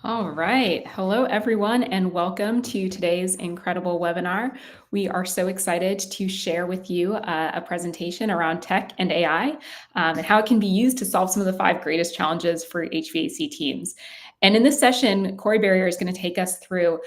All right. Hello, everyone, and welcome to today's incredible webinar. We are so excited to share with you a presentation around tech and AI and how it can be used to solve some of the five greatest challenges for HVAC teams. And in this session, Corey Berrier is going to take us through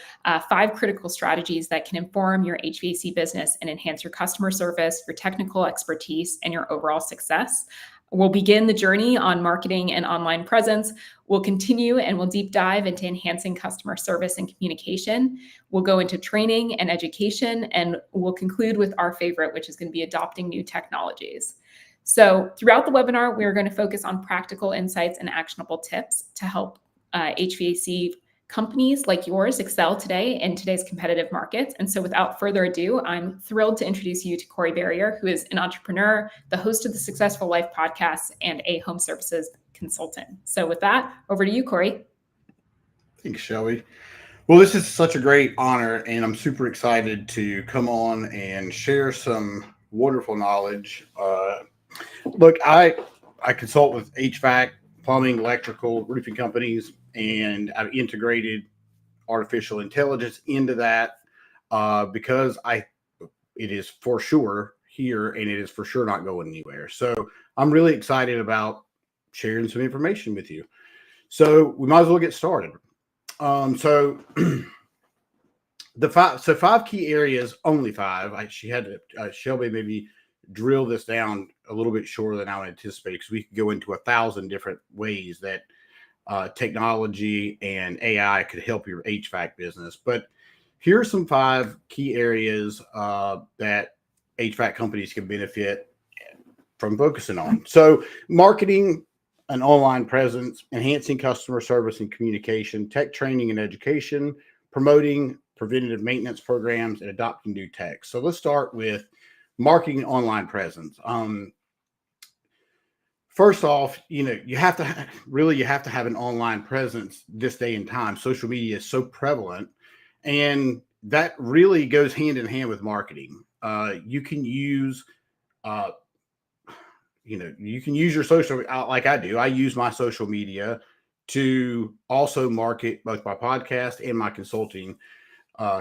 five critical strategies that can inform your HVAC business and enhance your customer service, your technical expertise, and your overall success. We'll begin the journey on marketing and online presence. We'll continue and we'll deep dive into enhancing customer service and communication. We'll go into training and education, and we'll conclude with our favorite, which is going to be adopting new technologies. So throughout the webinar, we're going to focus on practical insights and actionable tips to help HVAC companies like yours excel today in today's competitive markets. And so without further ado, I'm thrilled to introduce you to Corey Berrier, who is an entrepreneur, the host of the Successful Life podcast, and a home services consultant. So with that, over to you, Corey. Thanks, Shelby. Well, this is such a great honor, and I'm super excited to come on and share some wonderful knowledge. Look, I consult with HVAC, plumbing, electrical, roofing companies, and I've integrated artificial intelligence into that because it is for sure here, and it is for sure not going anywhere. So I'm really excited about sharing some information with you. So we might as well get started. So five key areas, only five. She had to, Shelby maybe drill this down a little bit shorter than I would anticipate, because we could go into 1,000 different ways that technology and AI could help your HVAC business. But here are some five key areas that HVAC companies can benefit from focusing on. So marketing, an online presence, enhancing customer service and communication, tech training and education, promoting preventative maintenance programs, and adopting new tech. So let's start with marketing online presence. First off, you have to have an online presence this day and time. Social media is so prevalent, and that really goes hand in hand with marketing. You can use your social, like I do. I use my social media to also market both my podcast and my consulting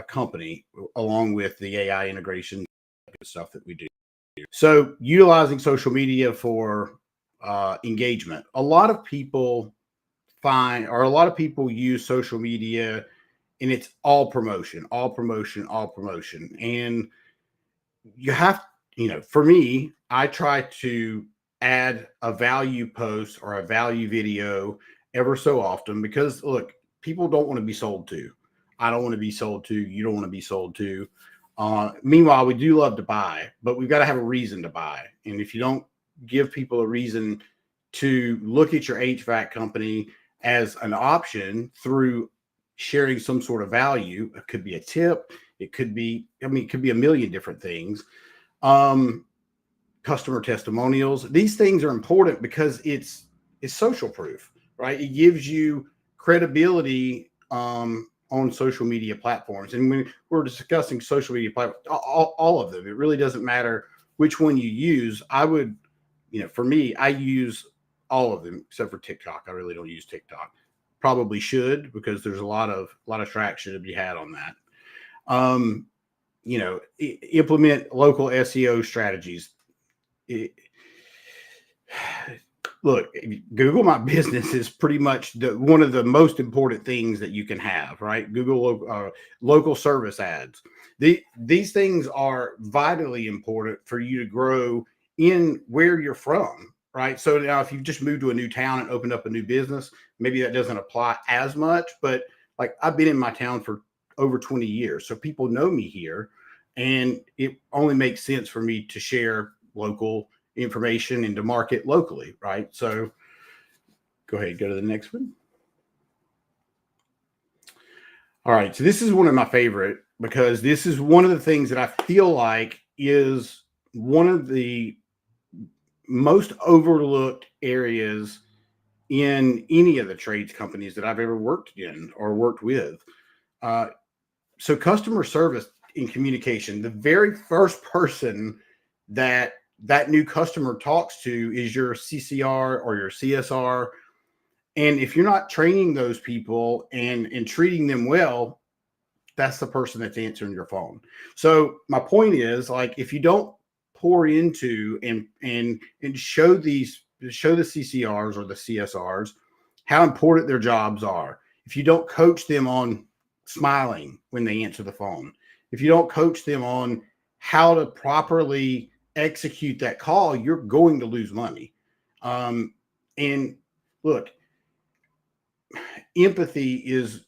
company, along with the AI integration stuff that we do. So utilizing social media for engagement. A lot of people use social media, and it's all promotion. And for me, I try to add a value post or a value video ever so often, because look, people don't want to be sold to. I don't want to be sold to. You don't want to be sold to. Meanwhile, we do love to buy, but we've got to have a reason to buy. And if you don't give people a reason to look at your HVAC company as an option through sharing some sort of value, it could be a tip. It could be a million different things. Customer testimonials. These things are important because it's social proof, right? It gives you credibility on social media platforms. And when we're discussing social media platforms, all of them, it really doesn't matter which one you use. For me, I use all of them except for TikTok. I really don't use TikTok. Probably should, because there's a lot of traction to be had on that. Implement local SEO strategies. Look, Google My Business is pretty much one of the most important things that you can have, right? Google local service ads. These things are vitally important for you to grow in where you're from, right? So now if you've just moved to a new town and opened up a new business, maybe that doesn't apply as much, but like I've been in my town for over 20 years. So people know me here, and it only makes sense for me to share local information and to market locally, right? So go ahead, go to the next one. All right, so this is one of my favorite, because this is one of the things that I feel like is one of the most overlooked areas in any of the trades companies that I've ever worked in or worked with. So customer service and communication, the very first person that new customer talks to is your CCR or your CSR. And if you're not training those people and treating them well, that's the person that's answering your phone. So my point is, like, if you don't pour into and show the CCRs or the CSRs how important their jobs are, if you don't coach them on smiling when they answer the phone, if you don't coach them on how to properly execute that call, you're going to lose money. And look, empathy is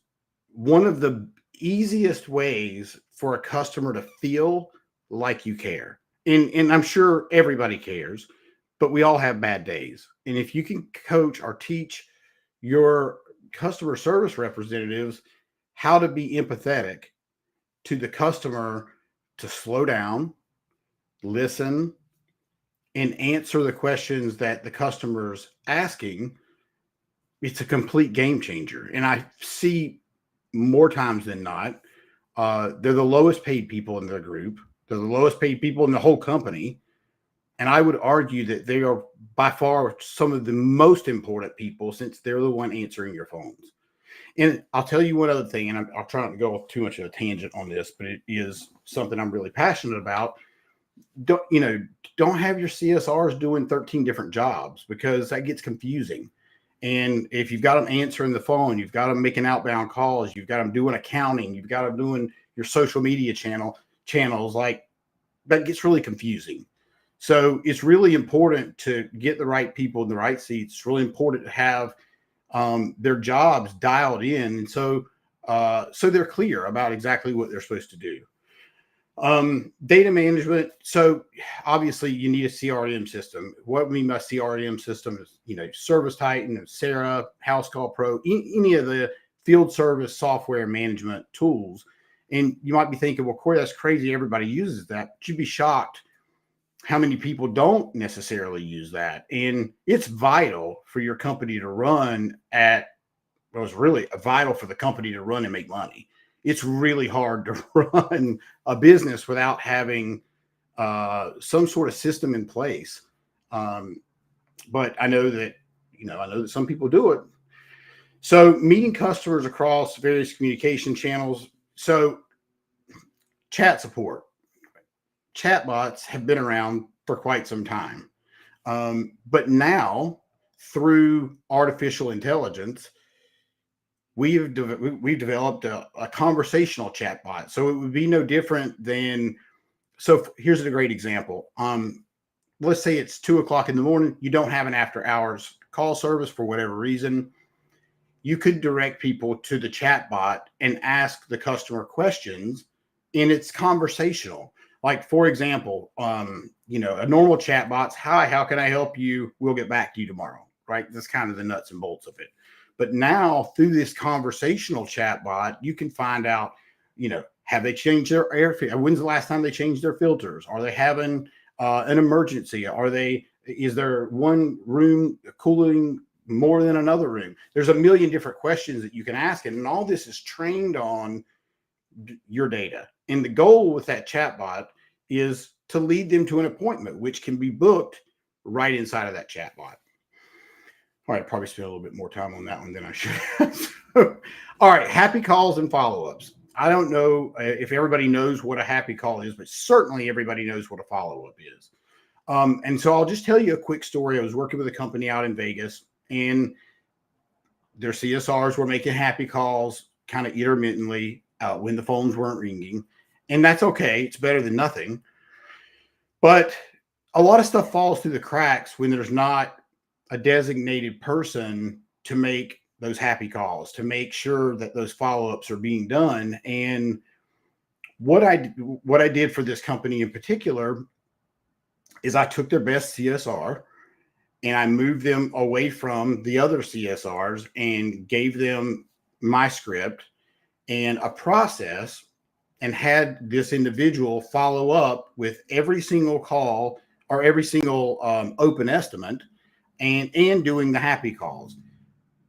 one of the easiest ways for a customer to feel like you care. And I'm sure everybody cares, but we all have bad days. And if you can coach or teach your customer service representatives how to be empathetic to the customer, to slow down, listen, and answer the questions that the customer's asking, it's a complete game changer. And I see more times than not, they're the lowest paid people in their group. They're the lowest paid people in the whole company. And I would argue that they are by far some of the most important people, since they're the one answering your phones. And I'll tell you one other thing, and I'll try not to go off too much of a tangent on this, but it is something I'm really passionate about. Don't have your CSRs doing 13 different jobs, because that gets confusing. And if you've got them answering the phone, you've got them making outbound calls, you've got them doing accounting, you've got them doing your social media channels, like, that gets really confusing. So it's really important to get the right people in the right seats. It's really important to have their jobs dialed in, and so they're clear about exactly what they're supposed to do. Data management. So obviously you need a CRM system. What we mean by CRM system is, Service Titan, Sarah, House Call Pro, any of the field service software management tools. And you might be thinking, well, Corey, that's crazy. Everybody uses that. But you'd be shocked how many people don't necessarily use that. And it's vital for your company to run it's really vital for the company to run and make money. It's really hard to run a business without having some sort of system in place. But I know that some people do it. So meeting customers across various communication channels. So chat support. Chatbots have been around for quite some time. But now, through artificial intelligence, we've developed a conversational chatbot. So it would be no different than, so here's a great example. Let's say it's 2:00 in the morning. You don't have an after hours call service for whatever reason. You could direct people to the chatbot and ask the customer questions, and it's conversational. Like, for example, a normal chatbot's, "Hi, how can I help you? We'll get back to you tomorrow." Right? That's kind of the nuts and bolts of it. But now, through this conversational chatbot, you can find out, have they changed their air filter? When's the last time they changed their filters? Are they having an emergency? Is there one room cooling more than another room? There's a million different questions that you can ask it, and all this is trained on your data. And the goal with that chatbot is to lead them to an appointment, which can be booked right inside of that chatbot. All right, probably spent a little bit more time on that one than I should have. All right, happy calls and follow-ups. I don't know if everybody knows what a happy call is, but certainly everybody knows what a follow-up is. And so I'll just tell you a quick story. I was working with a company out in Vegas, and their CSRs were making happy calls kind of intermittently when the phones weren't ringing. And that's okay. It's better than nothing. But a lot of stuff falls through the cracks when there's not a designated person to make those happy calls, to make sure that those follow-ups are being done. And what I did for this company in particular is I took their best CSR and I moved them away from the other CSRs and gave them my script and a process, and had this individual follow up with every single call or every single open estimate, and doing the happy calls.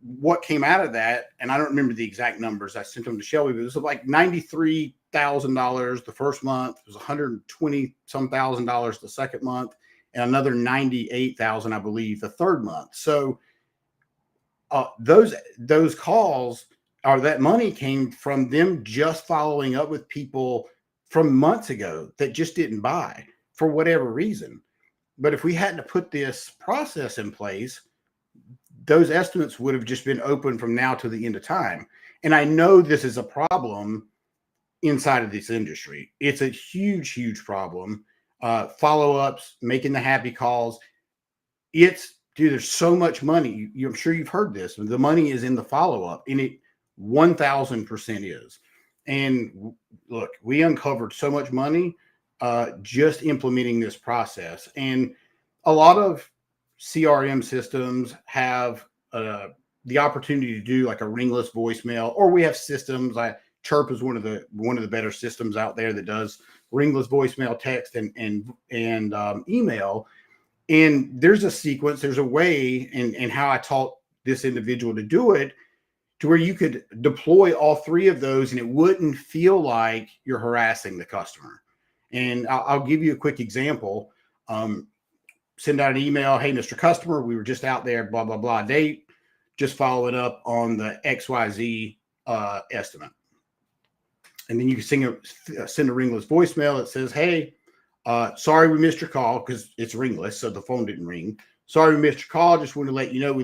What came out of that, and I don't remember the exact numbers, I sent them to Shelby, but it was like $93,000 the first month. It was $120 thousand the second month, and another $98,000, I believe, the third month. So those calls or that money came from them just following up with people from months ago that just didn't buy for whatever reason. But if we hadn't to put this process in place, those estimates would have just been open from now to the end of time. And I know this is a problem inside of this industry. It's a huge, huge problem. Follow-ups, making the happy calls. Dude, there's so much money. I'm sure you've heard this. The money is in the follow-up, and it 1,000% is. And look, we uncovered so much money just implementing this process. And a lot of CRM systems have the opportunity to do like a ringless voicemail, or we have systems like Chirp is one of the better systems out there that does ringless voicemail, text, and email. And there's a sequence, there's a way, and how I taught this individual to do it, to where you could deploy all three of those, and it wouldn't feel like you're harassing the customer. And I'll give you a quick example. Send out an email, hey, Mr. Customer, we were just out there, blah, blah, blah, date, just following up on the XYZ estimate. And then you can send a ringless voicemail that says, hey, sorry we missed your call, because it's ringless, so the phone didn't ring. Sorry we missed your call. Just want to let you know we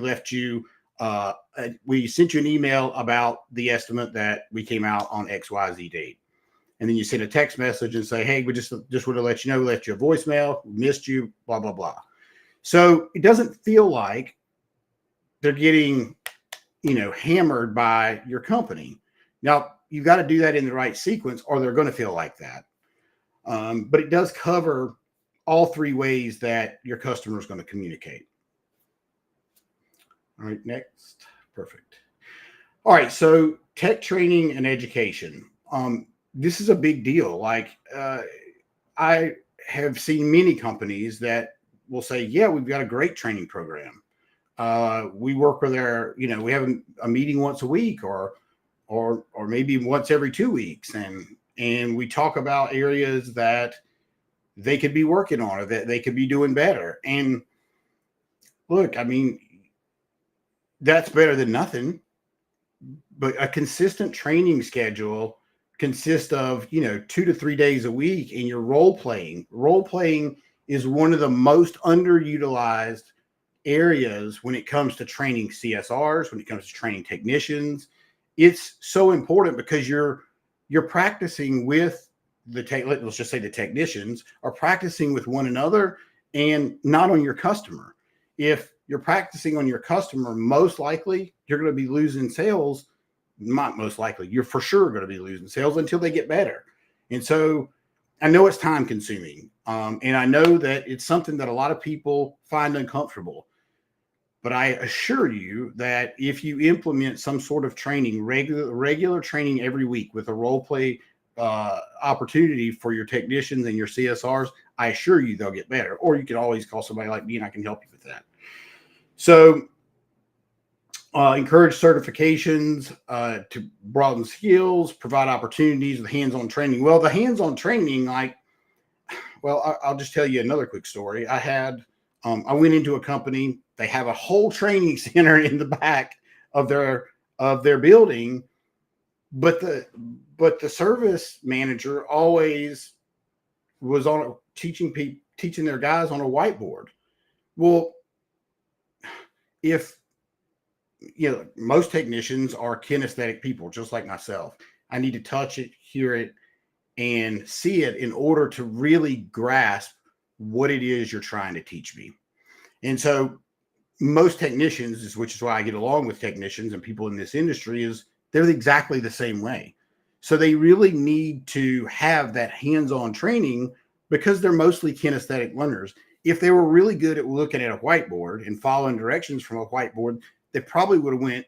sent you an email about the estimate that we came out on XYZ date. And then you send a text message and say, hey, we just want to let you know, we left you a voicemail, we missed you, blah, blah, blah. So it doesn't feel like they're getting, hammered by your company. Now, you've got to do that in the right sequence, or they're going to feel like that. But it does cover all three ways that your customer is going to communicate. All right, next. Perfect. All right, so tech training and education. This is a big deal. Like I have seen many companies that will say, yeah, we've got a great training program. We work with we have a meeting once a week or maybe once every 2 weeks. And we talk about areas that they could be working on or that they could be doing better. And look, I mean, that's better than nothing. But a consistent training schedule consists of, 2 to 3 days a week, and you're role playing. Role playing is one of the most underutilized areas when it comes to training CSRs, when it comes to training technicians. It's so important because you're practicing with let's just say the technicians are practicing with one another and not on your customer. If you're practicing on your customer, most likely you're going to be losing sales. Not most likely, you're for sure going to be losing sales until they get better. And so I know it's time consuming. And I know that it's something that a lot of people find uncomfortable. But I assure you that if you implement some sort of training, regular training every week with a role play opportunity for your technicians and your CSRs, I assure you they'll get better. Or you can always call somebody like me and I can help you with that. So encourage certifications to broaden skills, provide opportunities with hands-on training. Well, the hands-on training, I'll just tell you another quick story. I went into a company. They have a whole training center in the back of their building, but the service manager always was teaching their guys on a whiteboard. Well, if most technicians are kinesthetic people, just like myself, I need to touch it, hear it, and see it in order to really grasp what it is you're trying to teach me. And so most technicians, which is why I get along with technicians and people in this industry, is they're exactly the same way. So they really need to have that hands-on training because they're mostly kinesthetic learners. If they were really good at looking at a whiteboard and following directions from a whiteboard, they probably would have went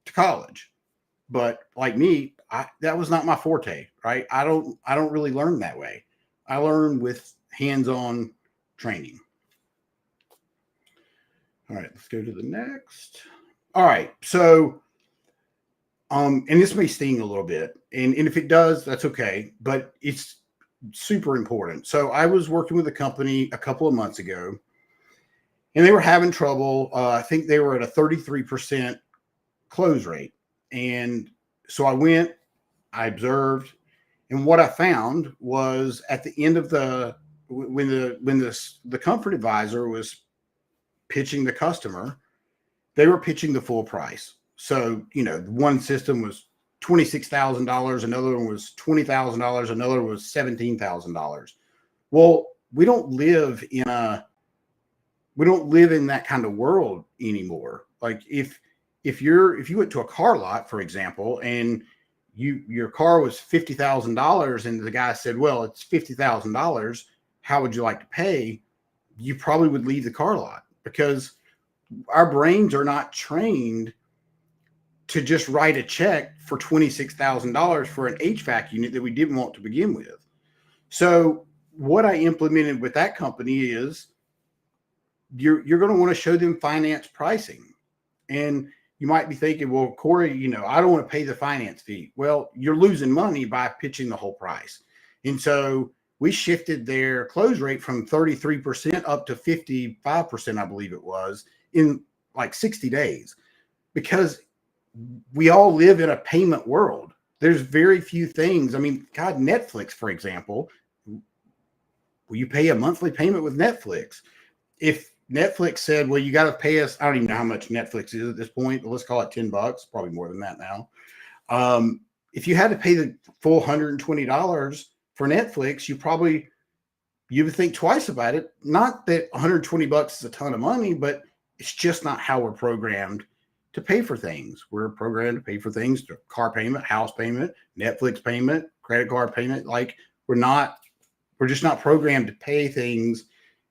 to college. But like me, that was not my forte, right? I don't really learn that way. I learn with hands-on training. All right, let's go to the next. All right, so, and this may sting a little bit, and if it does, that's okay, but it's super important. So I was working with a company a couple of months ago, and they were having trouble. I think they were at a 33% close rate. And so I went, I observed, and what I found was at the end of when the comfort advisor was pitching the customer, they were pitching the full price. So, one system was $26,000, another one was $20,000, another was $17,000. Well, we don't live in that kind of world anymore. Like if you went to a car lot, for example, and your car was $50,000 and the guy said, well, it's $50,000. How would you like to pay? You probably would leave the car lot, because our brains are not trained to just write a check for $26,000 for an HVAC unit that we didn't want to begin with. So what I implemented with that company is you're going to want to show them finance pricing. And you might be thinking, well, Corey, I don't want to pay the finance fee. Well, you're losing money by pitching the whole price. And so we shifted their close rate from 33% up to 55%, I believe it was, in like 60 days, because we all live in a payment world. There's very few things. I mean, God, Netflix, for example, will you pay a monthly payment with Netflix? If Netflix said, well, you got to pay us, I don't even know how much Netflix is at this point, but let's call it $10, probably more than that now. If you had to pay the full $120 for Netflix, you would think twice about it. Not that $120 is a ton of money, but it's just not how we're programmed to pay for things. We're programmed to pay for things: car payment, house payment, Netflix payment, credit card payment. Like we're just not programmed to pay things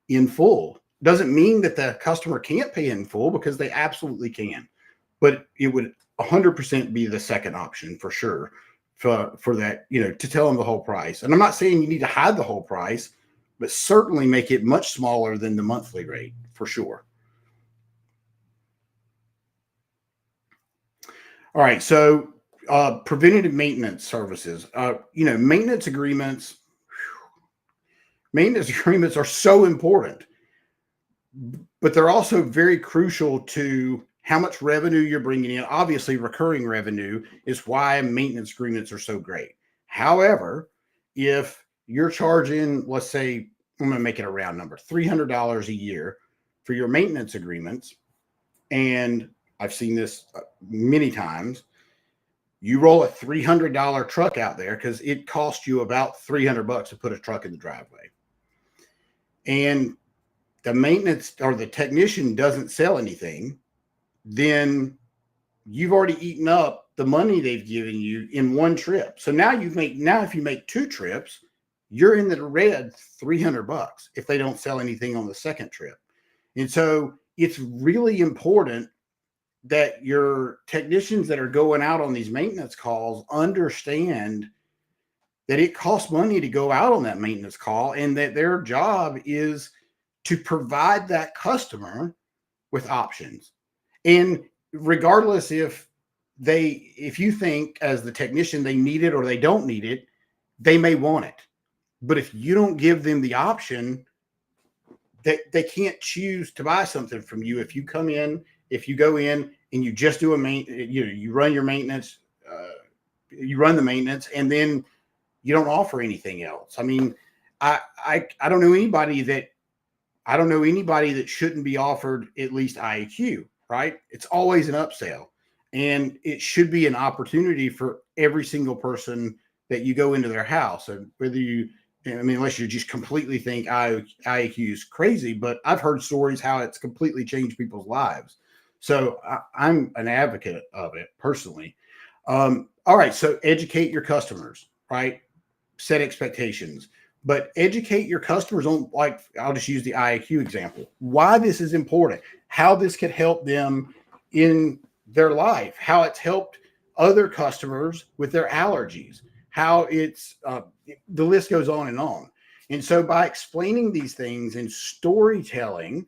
in full. Doesn't mean that the customer can't pay in full, because they absolutely can, but it would 100% be the second option for sure for that, to tell them the whole price. And I'm not saying you need to hide the whole price, but certainly make it much smaller than the monthly rate for sure. All right. So preventative maintenance services, maintenance agreements are so important, but they're also very crucial to how much revenue you're bringing in. Obviously, recurring revenue is why maintenance agreements are so great. However, if you're charging, let's say, I'm going to make it a round number, $300 a year for your maintenance agreements, and I've seen this many times, you roll a $300 truck out there because it costs you about $300 to put a truck in the driveway. And the maintenance or the technician doesn't sell anything, then you've already eaten up the money they've given you in one trip. So now if you make two trips, you're in the red $300 if they don't sell anything on the second trip. And so it's really important that your technicians that are going out on these maintenance calls understand that it costs money to go out on that maintenance call, and that their job is to provide that customer with options. And regardless if you think as the technician they need it or they don't need it, they may want it. But if you don't give them the option, they can't choose to buy something from you. If you go in and you just do you run your maintenance, you run the maintenance, and then you don't offer anything else. I mean, I don't know anybody that shouldn't be offered at least IAQ, right? It's always an upsell, and it should be an opportunity for every single person that you go into their house. And unless you just completely think IAQ is crazy, but I've heard stories how it's completely changed people's lives. So I'm an advocate of it personally. All right. So educate your customers, right? Set expectations, but educate your customers on, like, I'll just use the IAQ example, why this is important, how this could help them in their life, how it's helped other customers with their allergies, how it's, the list goes on and on. And so by explaining these things in storytelling,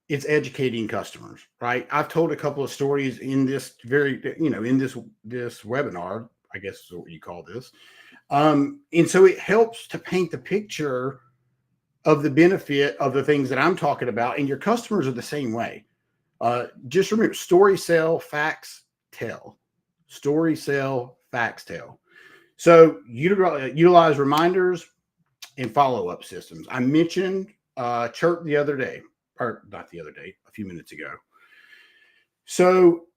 it's educating customers, right? I've told a couple of stories in this this webinar, I guess is what you call this. And so it helps to paint the picture of the benefit of the things that I'm talking about. And your customers are the same way. Just remember, story, sell, facts, tell. Story, sell, facts, tell. So utilize reminders and follow-up systems. I mentioned Chirp the other day, or not the other day, a few minutes ago. So,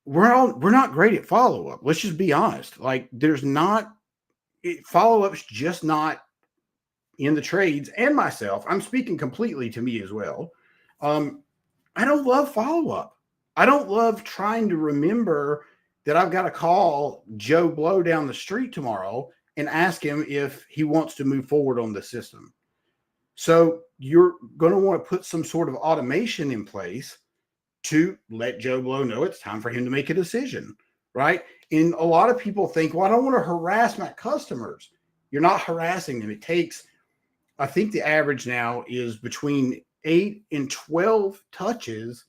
we're not great at follow-up. Let's just be honest. Like, follow-up's just not in the trades, and myself. I'm speaking completely to me as well. I don't love follow-up. I don't love trying to remember that I've got to call Joe Blow down the street tomorrow and ask him if he wants to move forward on the system. So you're going to want to put some sort of automation in place to let Joe Blow know it's time for him to make a decision, right? And a lot of people think, well, I don't want to harass my customers. You're not harassing them. I think the average now is between 8 and 12 touches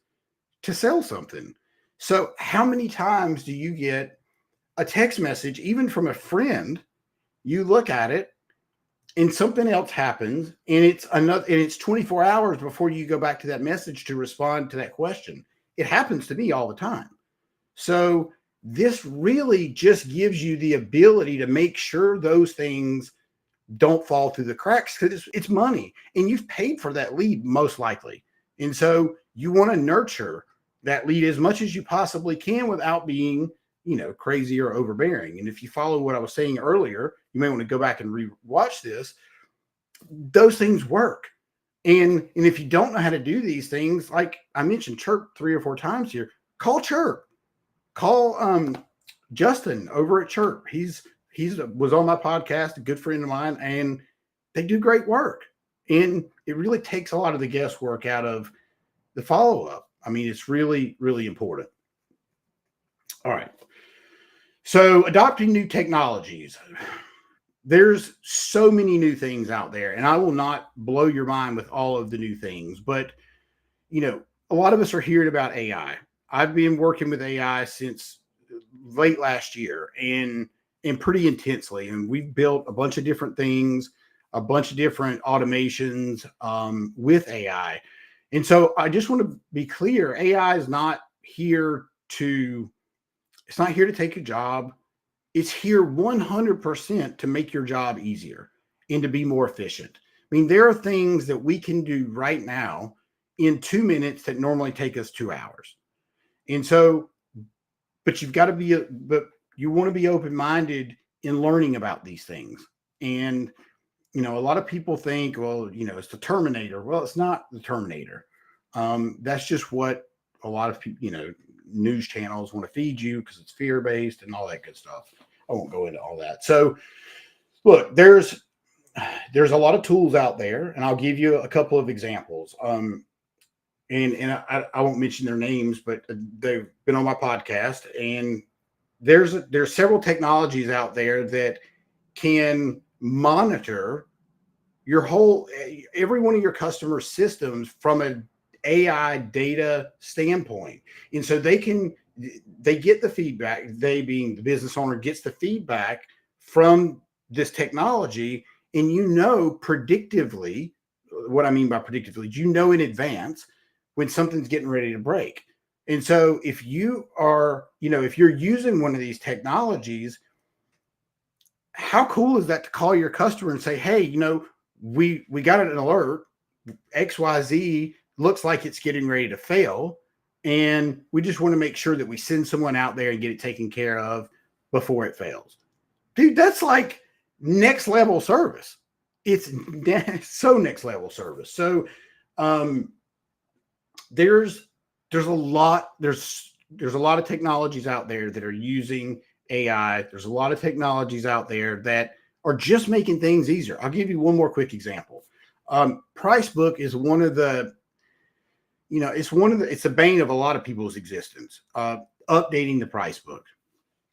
to sell something. So how many times do you get a text message, even from a friend, you look at it and something else happens, and it's 24 hours before you go back to that message to respond to that question? It happens to me all the time. So this really just gives you the ability to make sure those things don't fall through the cracks, because it's money and you've paid for that lead most likely. And so you want to nurture that lead as much as you possibly can without being, crazy or overbearing. And if you follow what I was saying earlier, you may want to go back and re-watch this. Those things work. And if you don't know how to do these things, like I mentioned Chirp 3 or 4 times here, call Chirp. Call Justin over at Chirp. He was on my podcast, a good friend of mine, and they do great work. And it really takes a lot of the guesswork out of the follow-up. I mean, it's really, really important. All right. So adopting new technologies. There's so many new things out there, and I will not blow your mind with all of the new things, but a lot of us are hearing about AI. I've been working with AI since late last year and pretty intensely. And we've built a bunch of different things, a bunch of different automations with AI. And so I just want to be clear, AI is not here to take your job. It's here 100% to make your job easier and to be more efficient. I mean, there are things that we can do right now in 2 minutes that normally take us 2 hours. And so, but you want to be open-minded in learning about these things. And, a lot of people think, well, it's the Terminator. Well, it's not the Terminator. That's just what a lot of people, news channels want to feed you because it's fear-based and all that good stuff. I won't go into all that. So look, there's a lot of tools out there, and I'll give you a couple of examples. And I won't mention their names, but they've been on my podcast, and there's several technologies out there that can monitor every one of your customer systems from an AI data standpoint. And so they get the feedback, they being the business owner gets the feedback from this technology, and predictively, what I mean by predictively, in advance when something's getting ready to break. And so if you are, if you're using one of these technologies, how cool is that to call your customer and say, hey, we got an alert, XYZ looks like it's getting ready to fail, and we just want to make sure that we send someone out there and get it taken care of before it fails. Dude, that's like next level service. It's so next level service. So there's a lot of technologies out there that are using AI. There's a lot of technologies out there that are just making things easier. I'll give you one more quick example. Pricebook is one of the, it's the bane of a lot of people's existence, updating the price book.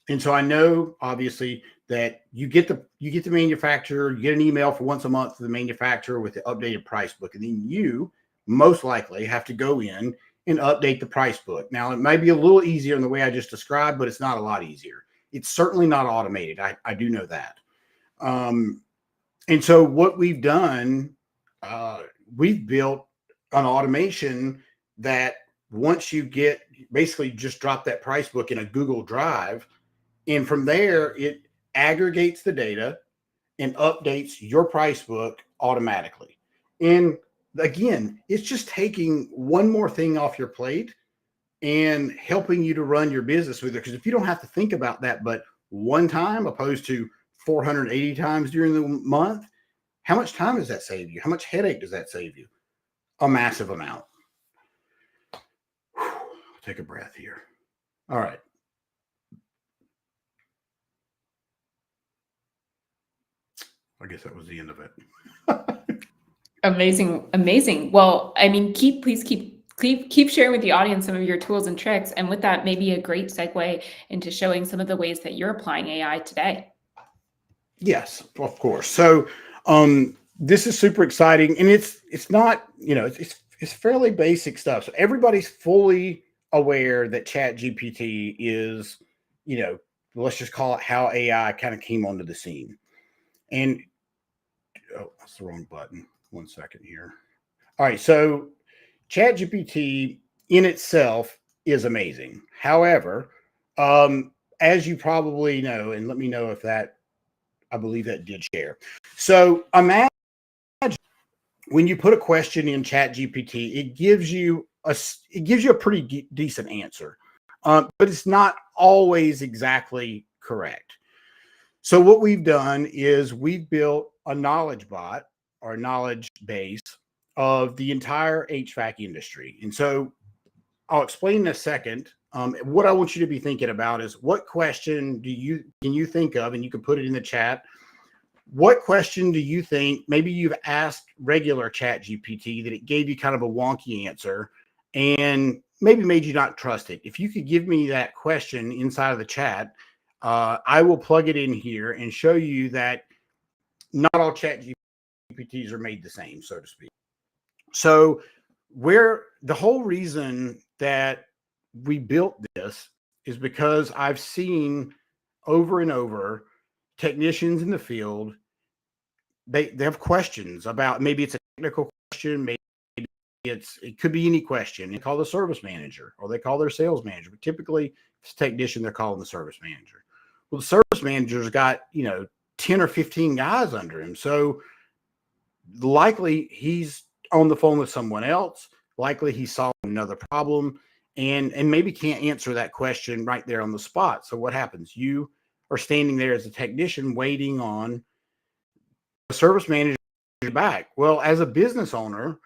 And so I know obviously that you get the manufacturer, you get an email for once a month to the manufacturer with the updated price book. And then you most likely have to go in and update the price book. Now, it may be a little easier in the way I just described, but it's not a lot easier. It's certainly not automated. I do know that. And so what we've done, we've built an automation that once you get, basically just drop that price book in a Google Drive, and from there it aggregates the data and updates your price book automatically. And again, it's just taking one more thing off your plate and helping you to run your business smoother. Because if you don't have to think about that but one time opposed to 480 times during the month, how much time does that save you? How much headache does that save you? A massive amount. Whew. Take a breath here. All right. I guess that was the end of it. Amazing. Well, I mean, please keep sharing with the audience some of your tools and tricks. And with that, maybe a great segue into showing some of the ways that you're applying AI today. Yes, of course. So this is super exciting, and it's not, it's fairly basic stuff. So everybody's fully aware that ChatGPT is, let's just call it how AI kind of came onto the scene. And that's the wrong button. 1 second here. All right, so ChatGPT in itself is amazing. However, as you probably know, and let me know if that, I believe that did share. So imagine when you put a question in ChatGPT, it gives you a pretty decent answer, but it's not always exactly correct. So what we've done is we've built a knowledge bot or knowledge base of the entire HVAC industry. And so I'll explain in a second. What I want you to be thinking about is, what question can you think of, and you can put it in the chat. What question do you think maybe you've asked regular ChatGPT that it gave you kind of a wonky answer and maybe made you not trust it? If you could give me that question inside of the chat, I will plug it in here and show you that not all ChatGPTs are made the same, so to speak. So where the whole reason that we built this is because I've seen over and over technicians in the field, they have questions about, maybe it's a technical question, maybe it could be any question. They call the service manager or they call their sales manager, but typically if it's a technician, they're calling the service manager. Well, the service manager's got 10 or 15 guys under him, so likely he's on the phone with someone else, likely he's solving another problem, and maybe can't answer that question right there on the spot. So what happens? You are standing there as a technician waiting on the service manager back. Well, as a business owner,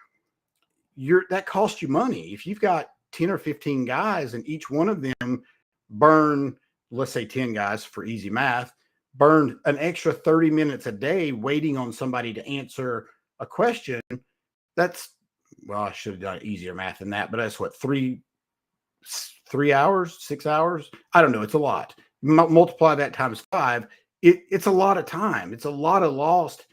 that costs you money. If you've got 10 or 15 guys and each one of them burn, let's say 10 guys for easy math, burn an extra 30 minutes a day waiting on somebody to answer a question, that's, well, I should have done easier math than that, but that's what, 3 hours, 6 hours? I don't know. It's a lot. Multiply that times 5. It's a lot of time. It's a lot of lost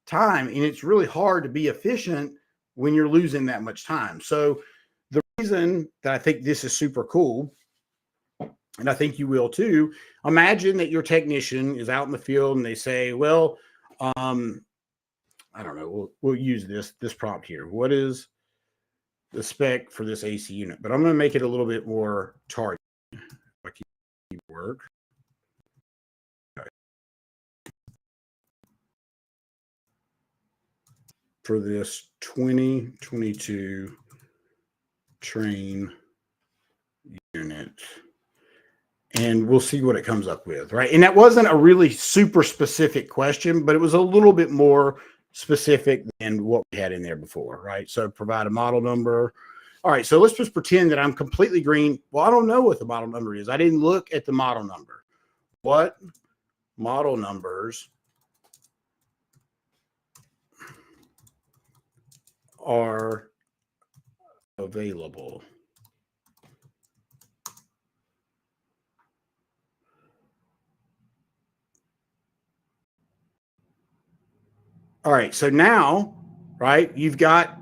time. And it's really hard to be efficient when you're losing that much time. So the reason that I think this is super cool, and I think you will too, imagine that your technician is out in the field and they say, well, I don't know, we'll use this prompt here. What is the spec for this AC unit? But I'm going to make it a little bit more targeted. Work. Okay. For this 2022 Trane unit, and we'll see what it comes up with, right? And that wasn't a really super specific question, but it was a little bit more specific than what we had in there before, right? So provide a model number. All right, so let's just pretend that I'm completely green. Well, I don't know what the model number is. I didn't look at the model number. What model numbers are available? All right, so now, right, you've got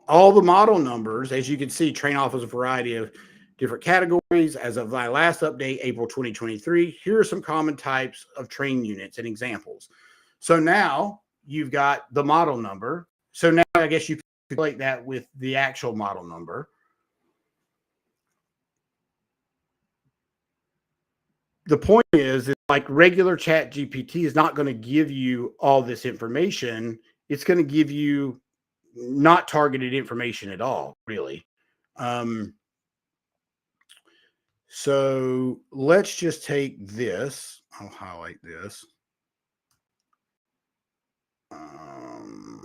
all the model numbers. As you can see, Trane offers a variety of different categories. As of my last update, April 2023, here are some common types of Trane units and examples. So now you've got the model number. So now I guess you can calculate that with the actual model number. the point is like regular Chat GPT is not going to give you all this information. It's going to give you not targeted information at all, really. So let's just take this. I'll highlight this. I'll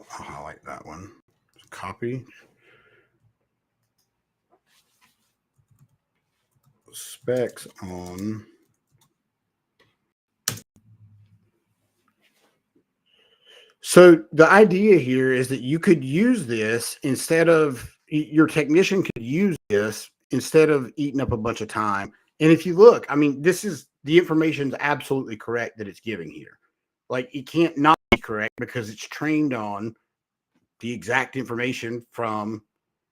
highlight that one. Copy. Specs on. So the idea here is that you could use this instead of, your technician could use this instead of eating up a bunch of time. And if you look, I mean, this is, the information is absolutely correct that it's giving here. Like, it can't not be correct because it's trained on the exact information from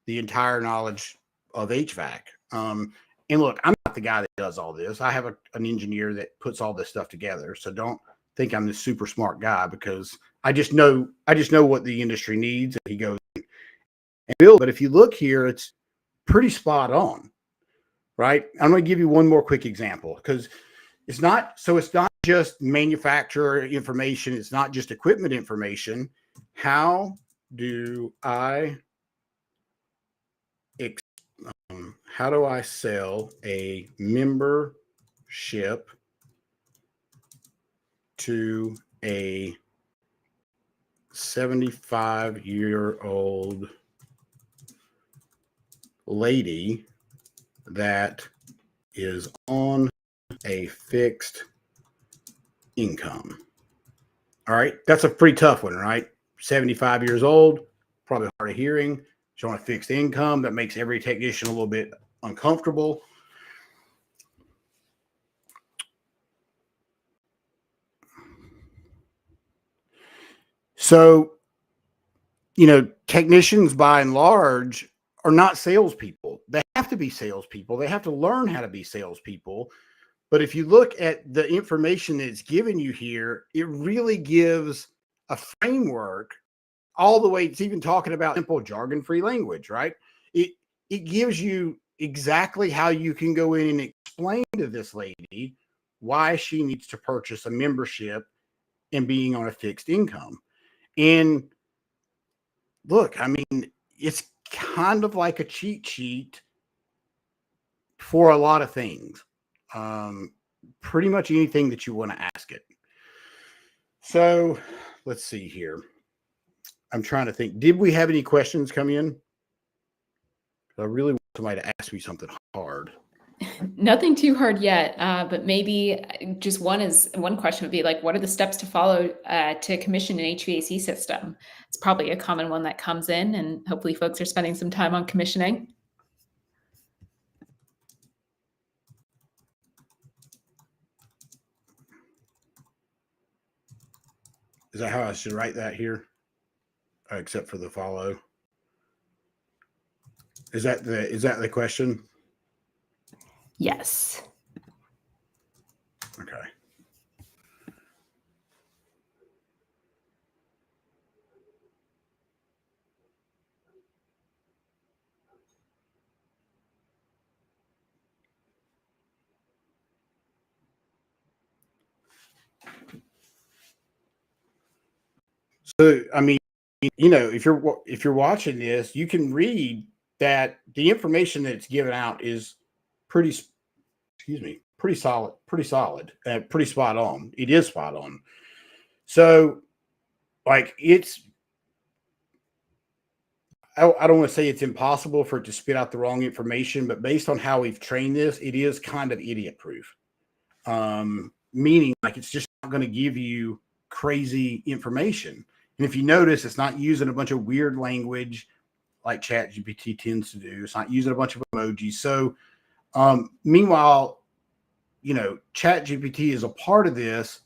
the entire knowledge of HVAC. And look, I'm not the guy that does all this. I have an engineer that puts all this stuff together. So don't think I'm this super smart guy, because I just know what the industry needs. And he goes and builds. But if you look here, it's pretty spot on, right? I'm going to give you one more quick example, because it's not just manufacturer information. It's not just equipment information. How do I sell a membership to a 75-year-old lady that is on a fixed income? All right, that's a pretty tough one, right? 75 years old, probably hard of hearing. She's on a fixed income. That makes every technician a little bit uncomfortable. So, technicians by and large are not salespeople. They have to be salespeople. They have to learn how to be salespeople. But if you look at the information that's given you here, it really gives a framework all the way. It's even talking about simple jargon-free language, right? It gives you exactly how you can go in and explain to this lady why she needs to purchase a membership and being on a fixed income. And look, I mean, it's kind of like a cheat sheet for a lot of things. Pretty much anything that you want to ask it. So let's see here. I'm trying to think. Did we have any questions come in? I really want somebody to ask me something hard. Nothing too hard yet, but maybe just one question would be like, what are the steps to follow to commission an HVAC system? It's probably a common one that comes in, and hopefully folks are spending some time on commissioning. Is that how I should write that here? Except for the follow. Is that the question? Yes. Okay. So, I mean, if you're watching this, you can read that the information that's given out is pretty solid, pretty spot on. It is spot on. So, like, I don't want to say it's impossible for it to spit out the wrong information, but based on how we've trained this, it is kind of idiot proof. Meaning, like, it's just not going to give you crazy information. And if you notice, it's not using a bunch of weird language like ChatGPT tends to do. It's not using a bunch of emojis. So, meanwhile, ChatGPT is a part of this,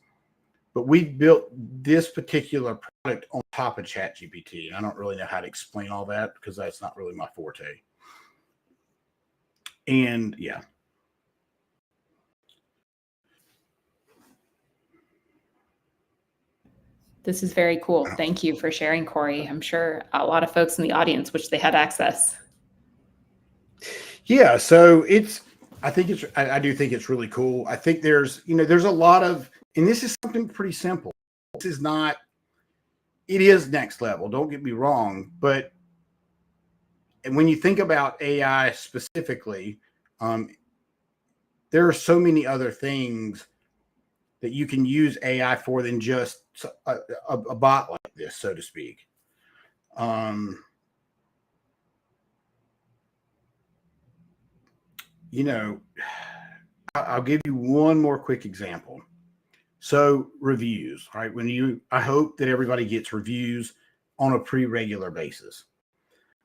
but we've built this particular product on top of ChatGPT. I don't really know how to explain all that because that's not really my forte. And yeah. This is very cool. Thank you for sharing, Corey. I'm sure a lot of folks in the audience wish they had access. Yeah, so I do think it's really cool. I think there's a lot of, and this is something pretty simple. This is not, it is next level. Don't get me wrong, but when you think about AI specifically, um, there are so many other things that you can use AI for than just a bot like this, so to speak. Um, you know, I'll give you one more quick example. So reviews, right? I hope that everybody gets reviews on a regular basis.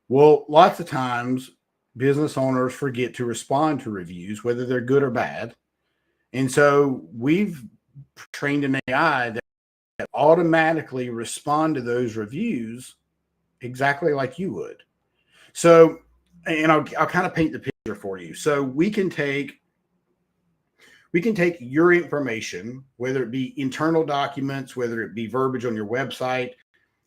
Well, lots of times business owners forget to respond to reviews, whether they're good or bad. And so we've trained an AI that automatically respond to those reviews exactly like you would. So, and I'll kind of paint the picture for you. So we can take your information, whether it be internal documents, whether it be verbiage on your website,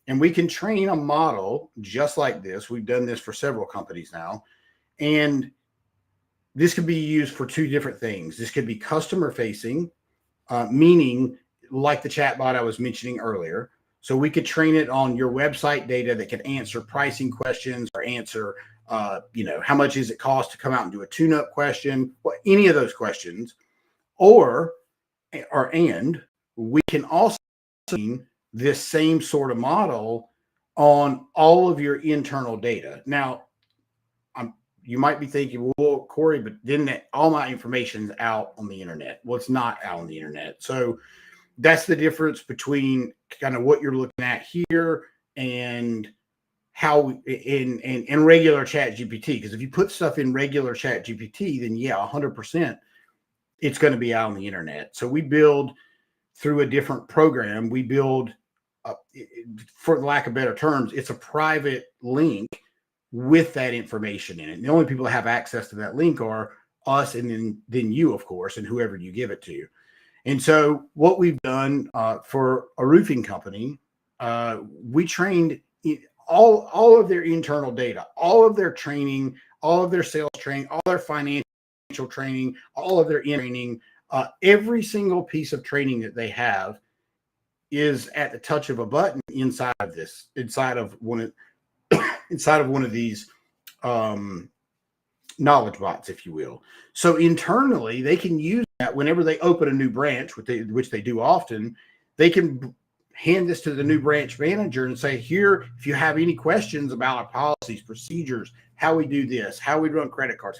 and we can train a model just like this. We've done this for several companies now. And this could be used for two different things. This could be customer facing, meaning like the chatbot I was mentioning earlier. So we could train it on your website data that could answer pricing questions or answer, how much does it cost to come out and do a tune-up question, well, any of those questions. And we can also train this same sort of model on all of your internal data. Now, you might be thinking, well, Corey, but then all my information's out on the internet. Well, it's not out on the internet. So that's the difference between kind of what you're looking at here and how in regular chat GPT. Because if you put stuff in regular chat GPT, then yeah, 100%, it's going to be out on the internet. So we build through a different program. We build, for lack of better terms, it's a private link with that information in it. And the only people that have access to that link are us and then you, of course, and whoever you give it to. And so what we've done for a roofing company, we trained all of their internal data, all of their training, all of their sales training, all their financial training, all of their training, every single piece of training that they have is at the touch of a button inside of one of these knowledge bots, if you will. So internally, they can use that whenever they open a new branch, which they do often. They can hand this to the new branch manager and say, here, if you have any questions about our policies, procedures, how we do this, how we run credit cards,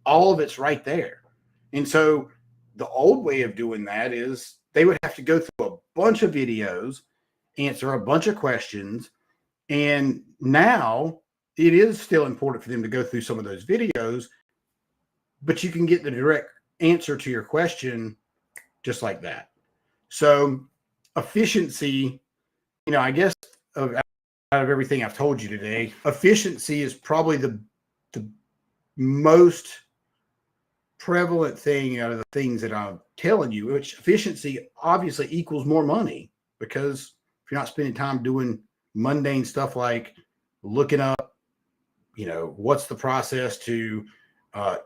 all of it's right there. And so the old way of doing that is they would have to go through a bunch of videos, answer a bunch of questions. And now it is still important for them to go through some of those videos, but you can get the direct answer to your question just like that. So efficiency, I guess out of everything I've told you today, efficiency is probably the most prevalent thing out of the things that I'm telling you, which efficiency obviously equals more money, because if you're not spending time doing mundane stuff like looking up, what's the process to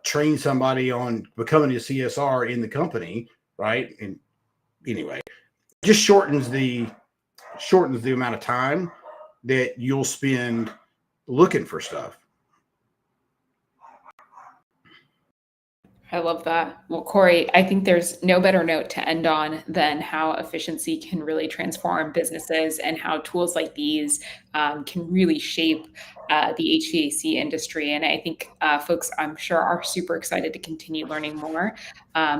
train somebody on becoming a CSR in the company, right? And anyway, just shortens the amount of time that you'll spend looking for stuff. I love that. Well, Corey, I think there's no better note to end on than how efficiency can really transform businesses and how tools like these can really shape the HVAC industry. And I think folks, I'm sure, are super excited to continue learning more.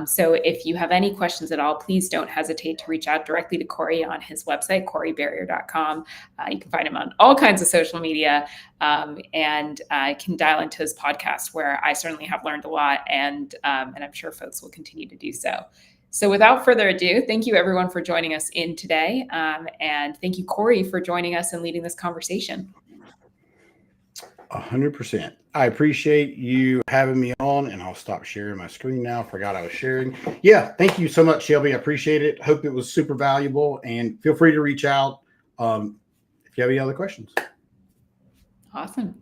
So if you have any questions at all, please don't hesitate to reach out directly to Corey on his website, coreyberrier.com. You can find him on all kinds of social media, and can dial into his podcast, where I certainly have learned a lot, and I'm sure folks will continue to do so. So without further ado, thank you everyone for joining us in today. And thank you, Corey, for joining us and leading this conversation. 100%. I appreciate you having me on, and I'll stop sharing my screen now. Forgot I was sharing. Yeah, thank you so much, Shelby. I appreciate it. Hope it was super valuable, and feel free to reach out if you have any other questions. Awesome.